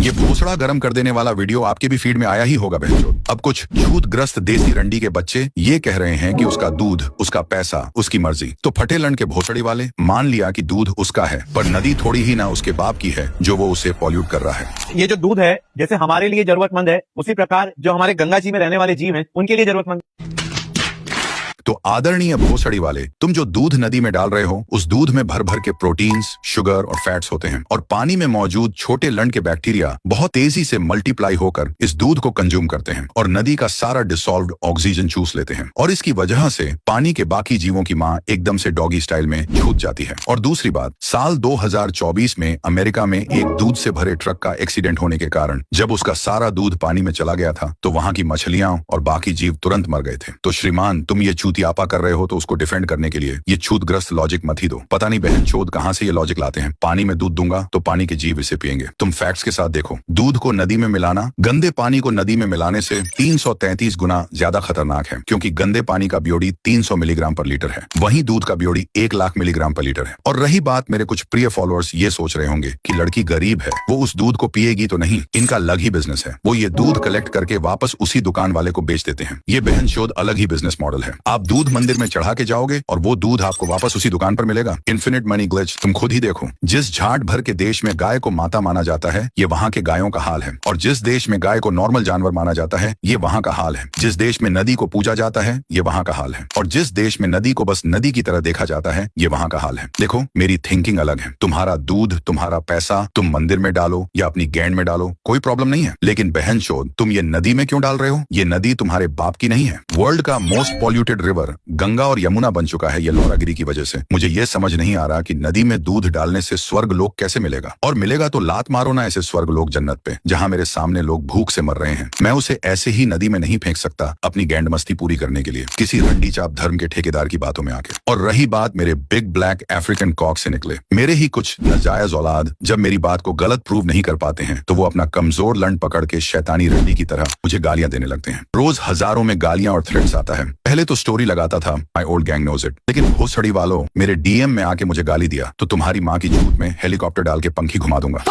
ये भोसड़ा गर्म कर देने वाला वीडियो आपके भी फीड में आया ही होगा बहनचोद। अब कुछ छूतग्रस्त देसी रंडी के बच्चे ये कह रहे हैं कि उसका दूध, उसका पैसा, उसकी मर्जी। तो फटे लंड के भोसड़ी वाले मान लिया कि दूध उसका है, पर नदी थोड़ी ही ना उसके बाप की है जो वो उसे पॉल्यूट कर रहा है। ये जो दूध है जैसे हमारे लिए जरूरतमंद है, उसी प्रकार जो हमारे गंगा जी में रहने वाले जीव हैं उनके लिए जरूरतमंद। तो आदरणीय भोसड़ी वाले, तुम जो दूध नदी में डाल रहे हो उस दूध में भर भर के प्रोटीन्स, शुगर और फैट्स होते हैं, और पानी में मौजूद छोटे लंड के बैक्टीरिया बहुत तेजी से मल्टीप्लाई होकर इस दूध को कंज्यूम करते हैं और नदी का सारा डिसॉल्व्ड ऑक्सीजन चूस लेते हैं, और इसकी वजह से पानी के बाकी जीवों की मां एकदम से डॉगी स्टाइल में छूट जाती है। और दूसरी बात, साल 2024 में अमेरिका में एक दूध से भरे ट्रक का एक्सीडेंट होने के कारण जब उसका सारा दूध पानी में चला गया था तो वहां की मछलियां और बाकी जीव तुरंत मर गए थे। तो श्रीमान, तुम ये आपा कर रहे हो तो उसको डिफेंड करने के लिए ये छूतग्रस्त लॉजिक मत ही दो। पता नहीं बहन चोद कहां से ये लॉजिक लाते हैं। पानी में दूध दूंगा तो पानी के जीव इसे पिएंगे। तुम फैक्ट्स के साथ देखो, दूध को नदी में मिलाना गंदे पानी को नदी में मिलाने से 333 गुना ज्यादा खतरनाक है, क्योंकि गंदे पानी का बीओडी 300 मिलीग्राम पर लीटर है, वहीं दूध का बीओडी 1 लाख मिलीग्राम पर लीटर है। और रही बात, मेरे कुछ प्रिय फॉलोअर्स ये सोच रहे होंगे कि लड़की गरीब है, वो उस दूध को पिएगी तो नहीं। इनका अलग ही बिजनेस है, वो ये दूध कलेक्ट करके वापस उसी दुकान वाले को बेच देते हैं। ये बहन चोद अलग ही बिजनेस मॉडल है। आप दूध मंदिर में चढ़ा के जाओगे और वो दूध आपको वापस उसी दुकान पर मिलेगा। Infinite money glitch. तुम खुद ही देखो, जिस झाट भर के देश में गाय को माता माना जाता है ये वहाँ के गायों का हाल है, और जिस देश में गाय को नॉर्मल जानवर माना जाता है ये वहाँ का हाल है। जिस देश में नदी को पूजा जाता है ये वहाँ का हाल है, और जिस देश में नदी को बस नदी की तरह देखा जाता है ये वहाँ का हाल है। देखो, मेरी थिंकिंग अलग है। तुम्हारा दूध, तुम्हारा पैसा तुम मंदिर में डालो या अपनी गैंड में डालो, कोई प्रॉब्लम नहीं है, लेकिन बहन चोद, तुम ये नदी में क्यों डाल रहे हो? ये नदी तुम्हारे बाप की नहीं है। वर्ल्ड का मोस्ट पॉल्यूटेड रिवर गंगा और यमुना बन चुका है ये लौरागिरी की वजह से। मुझे ये समझ नहीं आ रहा कि नदी में दूध डालने से स्वर्ग लोक कैसे मिलेगा, और मिलेगा तो लात मारो ना ऐसे स्वर्ग लोक जन्नत पे जहां मेरे सामने लोग भूख से मर रहे हैं। मैं उसे ऐसे ही नदी में नहीं फेंक सकता अपनी गैंड मस्ती पूरी करने के लिए किसी रंडी चाप धर्म के ठेकेदार की बातों में आके। और रही बात मेरे बिग ब्लैक अफ्रीकन कॉक से निकले मेरे ही कुछ नाजायज औलाद जब मेरी बात को गलत प्रूव नहीं कर पाते हैं तो वो अपना कमजोर लंड पकड़ के शैतानी रंडी की तरह मुझे गालियां देने लगते हैं। रोज हजारों में गालियां और थ्रेट्स आता है। पहले तो स्टोरी लगाता था my old gang knows it, लेकिन भोसड़ी वालों मेरे डीएम में आके मुझे गाली दिया तो तुम्हारी माँ की झूठ में हेलीकॉप्टर डाल के पंखी घुमा दूंगा।